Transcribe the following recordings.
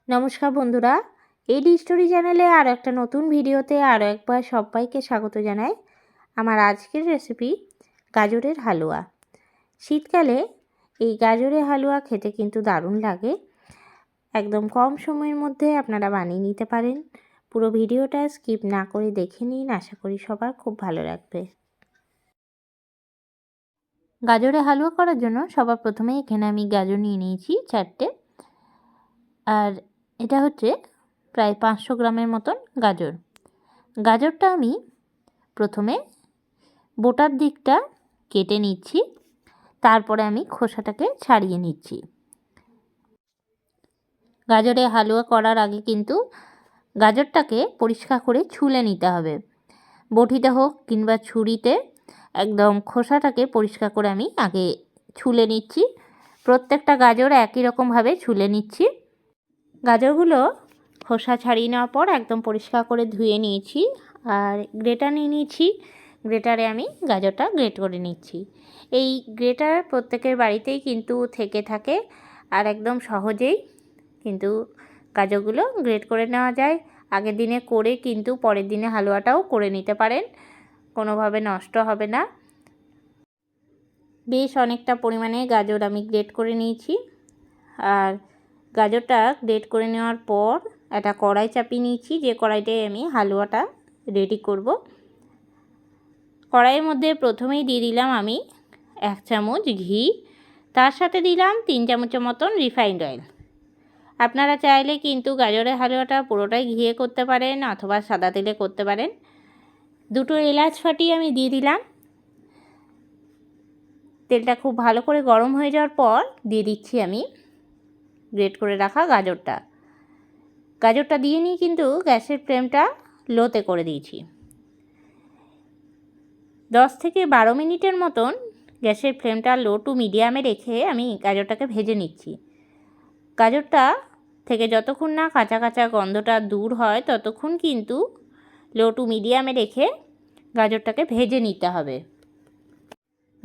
নমস্কার বন্ধুরা, এডি স্টোরি চ্যানেলে আরও একটা নতুন ভিডিওতে আরও একবার সবাইকে স্বাগত জানাই। আমার আজকের রেসিপি গাজরের হালুয়া। শীতকালে এই গাজরের হালুয়া খেতে কিন্তু দারুণ লাগে। একদম কম সময়ের মধ্যে আপনারা বানিয়ে নিতে পারেন। পুরো ভিডিওটা স্কিপ না করে দেখে নিন, আশা করি সবার খুব ভালো লাগবে। গাজরের হালুয়া করার জন্য সবার প্রথমে এখানে আমি গাজর নিয়ে নিয়েছি 4টে, আর এটা হচ্ছে প্রায় 500 গ্রামের মতন গাজর। গাজরটা আমি প্রথমে বোটার দিকটা কেটে নিচ্ছি, তারপরে আমি খোসাটাকে ছাড়িয়ে নিচ্ছি। গাজরে হালুয়া করার আগে কিন্তু গাজরটাকে পরিষ্কার করে ছুলে নিতে হবে। বটিতে হোক কিংবা ছুরিতে একদম খোসাটাকে পরিষ্কার করে আমি আগে ছুলে নিচ্ছি। প্রত্যেকটা গাজর একই রকমভাবে ছুলে নিচ্ছি। গাজরগুলো খোসা ছাড়িয়ে নেওয়ার পর একদম পরিষ্কার করে ধুয়ে নিয়েছি, আর গ্রেটার নিয়ে নিয়েছি। গ্রেটারে আমি গাজরটা গ্রেট করে নিচ্ছি। এই গ্রেটার প্রত্যেকের বাড়িতেই কিন্তু থেকে থাকে, আর একদম সহজেই কিন্তু গাজরগুলো গ্রেট করে নেওয়া যায়। আগের দিনে করে কিন্তু পরের দিনে হালুয়াটাও করে নিতে পারেন, কোনোভাবে নষ্ট হবে না। বেশ অনেকটা পরিমাণে গাজর আমি গ্রেট করে নিয়েছি, আর গাজরটা গ্রেট করে নেওয়ার পর একটা কড়াই চাপিয়ে নিয়েছি, যে কড়াইটায় আমি হালুয়াটা রেডি করব। কড়াইয়ের মধ্যে প্রথমেই দিয়ে দিলাম আমি 1 চামচ ঘি, তার সাথে দিলাম 3 চামচের মতন রিফাইন্ড অয়েল। আপনারা চাইলে কিন্তু গাজরের হালুয়াটা পুরোটাই ঘিয়ে করতে পারেন অথবা সাদা তেলে করতে পারেন। 2টো এলাচ ফাটিয়ে আমি দিয়ে দিলাম। তেলটা খুব ভালো করে গরম হয়ে যাওয়ার পর দিয়ে দিচ্ছি আমি গ্রেট করে রাখা গাজরটা। গাজরটা দিয়ে নিয়ে কিন্তু গ্যাসের ফ্লেমটা লোতে করে দিয়েছি। 10 থেকে 12 মিনিটের মতন গ্যাসের ফ্লেমটা লো টু মিডিয়ামে রেখে আমি গাজরটাকে ভেজে নিচ্ছি। গাজরটা থেকে যতক্ষণ না কাঁচা কাঁচা গন্ধটা দূর হয় ততক্ষণ কিন্তু লো টু মিডিয়ামে রেখে গাজরটাকে ভেজে নিতে হবে।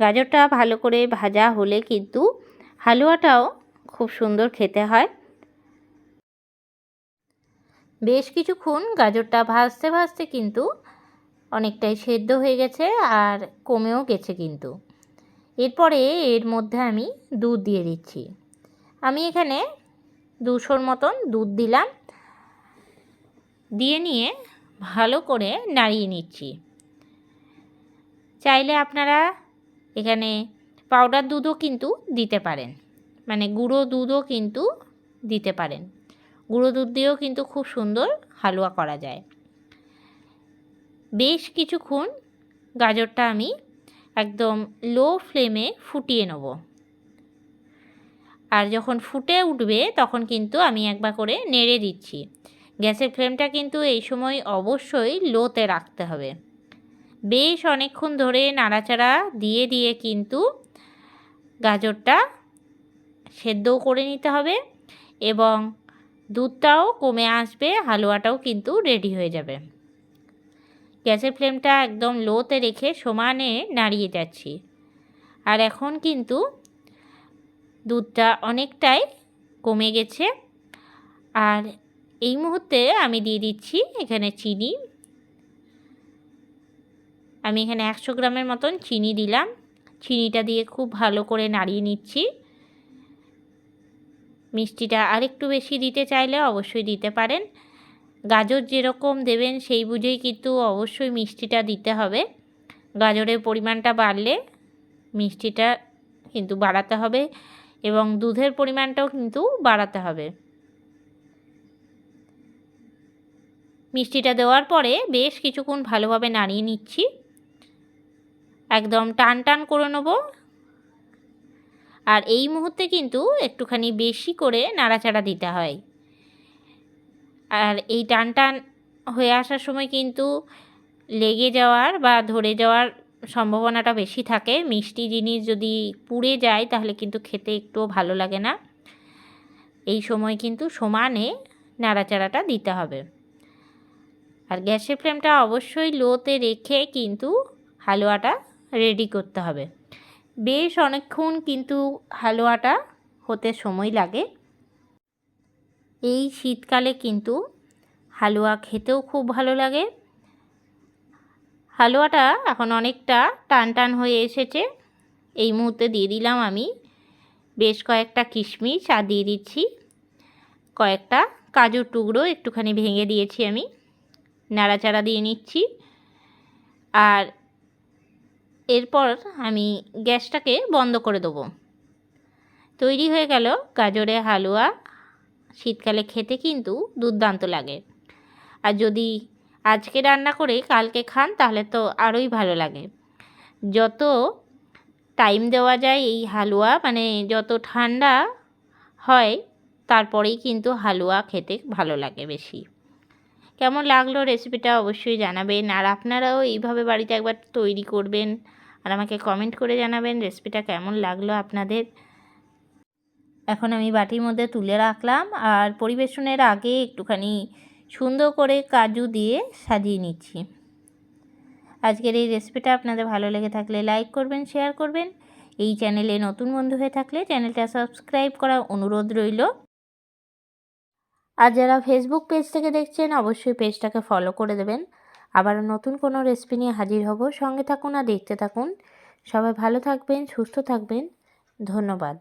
গাজরটা ভালো করে ভাজা হলে কিন্তু হালুয়াটাও খুব সুন্দর খেতে হয়। বেশ কিছুক্ষণ গাজরটা ভাজতে ভাজতে কিন্তু অনেকটাই সেদ্ধ হয়ে গেছে আর কমেও গেছে কিন্তু। এরপরে এর মধ্যে আমি দুধ দিয়ে দিচ্ছি। আমি এখানে 200 মতন দুধ দিলাম। দিয়ে নিয়ে ভালো করে নাড়িয়ে নিচ্ছি। চাইলে আপনারা এখানে পাউডার দুধও কিন্তু দিতে পারেন, মানে গুঁড়ো দুধও কিন্তু দিতে পারেন। গুঁড়ো দুধ দিয়েও কিন্তু খুব সুন্দর হালুয়া করা যায়। বেশ কিছুক্ষণ গাজরটা আমি একদম লো ফ্লেমে ফুটিয়ে নেব, আর যখন ফুটে উঠবে তখন কিন্তু আমি একবার করে নেড়ে দিচ্ছি। গ্যাসের ফ্লেমটা কিন্তু এই সময় অবশ্যই লোতে রাখতে হবে। বেশ অনেকক্ষণ ধরে নাড়াচাড়া দিয়ে দিয়ে কিন্তু গাজরটা সেদ্ধও করে নিতে হবে, এবং দুধটাও কমে আসবে, হালুয়াটাও কিন্তু রেডি হয়ে যাবে। গ্যাসের ফ্লেমটা একদম লোতে রেখে সমানে নাড়িয়ে যাচ্ছি। আর এখন কিন্তু দুধটা অনেকটাই কমে গেছে, আর এই মুহূর্তে আমি দিয়ে দিচ্ছি এখানে চিনি। আমি এখানে 100 গ্রামের মতন চিনি দিলাম। চিনিটা দিয়ে খুব ভালো করে নাড়িয়ে নিচ্ছি। মিষ্টিটা আরেকটু বেশি দিতে চাইলে অবশ্যই দিতে পারেন। গাজর যেরকম দেবেন সেই বুঝেই কিন্তু অবশ্যই মিষ্টিটা দিতে হবে। গাজরের পরিমাণটা বাড়লে মিষ্টিটা কিন্তু বাড়াতে হবে, এবং দুধের পরিমাণটাও কিন্তু বাড়াতে হবে। মিষ্টিটা দেওয়ার পরে বেশ কিছুক্ষণ ভালোভাবে নাড়িয়ে নিচ্ছি। একদম টান টান করে নেব, আর এই মুহূর্তে কিন্তু একটুখানি বেশি করে নাড়াচাড়া দিতে হয়। আর এই টান টান হয়ে আসার সময় কিন্তু লেগে যাওয়ার বা ধরে যাওয়ার সম্ভাবনাটা বেশি থাকে। মিষ্টি জিনিস যদি পুড়ে যায় তাহলে কিন্তু খেতে একটুও ভালো লাগে না। এই সময় কিন্তু সমানে নাড়াচাড়াটা দিতে হবে, আর গ্যাসের ফ্লেমটা অবশ্যই লোতে রেখে কিন্তু হালুয়াটা রেডি করতে হবে। বেশ অনেকক্ষণ কিন্তু হালুয়াটা হতে সময় লাগে। এই শীতকালে কিন্তু হালুয়া খেতেও খুব ভালো লাগে। হালুয়াটা এখন অনেকটা টান টান হয়ে এসেছে। এই মুহূর্তে দিয়ে দিলাম আমি বেশ কয়েকটা কিশমিশ, আর দিয়ে দিচ্ছি কয়েকটা কাজুর টুকরো একটুখানি ভেঙে দিয়েছি আমি। নাড়াচাড়া দিয়ে নিচ্ছি। আর এরপর আমি গ্যাসটাকে বন্ধ করে দেবো। তৈরি হয়ে গেল গাজরের হালুয়া। শীতকালে খেতে কিন্তু দুর্দান্ত লাগে। আর যদি আজকে রান্না করে কালকে খান তাহলে তো আরোই ভালো লাগে। যত টাইম দেওয়া যায় এই হালুয়া, মানে যত ঠান্ডা হয় তারপরেই কিন্তু হালুয়া খেতে ভালো লাগে বেশি। কেমন লাগলো রেসিপিটা অবশ্যই জানাবেন। আর আপনারাও এইভাবে বাড়িতে একবার তৈরি করবেন আর আমাকে কমেন্ট করে জানাবেন রেসিপিটা কেমন লাগলো আপনাদের। এখন আমি বাটির মধ্যে তুলে রাখলাম, আর পরিবেশনের আগে একটুখানি সুন্দর করে কাজু দিয়ে সাজিয়ে নিচ্ছি। আজকের এই রেসিপিটা আপনাদের ভালো লেগে থাকলে লাইক করবেন, শেয়ার করবেন। এই চ্যানেলে নতুন বন্ধু হয়ে থাকলে চ্যানেলটা সাবস্ক্রাইব করার অনুরোধ রইল। আর যারা ফেসবুক পেজ থেকে দেখছেন অবশ্যই পেজটাকে ফলো করে দেবেন। আবার নতুন কোনো রেসিপি নিয়ে হাজির হব। সঙ্গে থাকুন আর দেখতে থাকুন। সবাই ভালো থাকবেন, সুস্থ থাকবেন। ধন্যবাদ।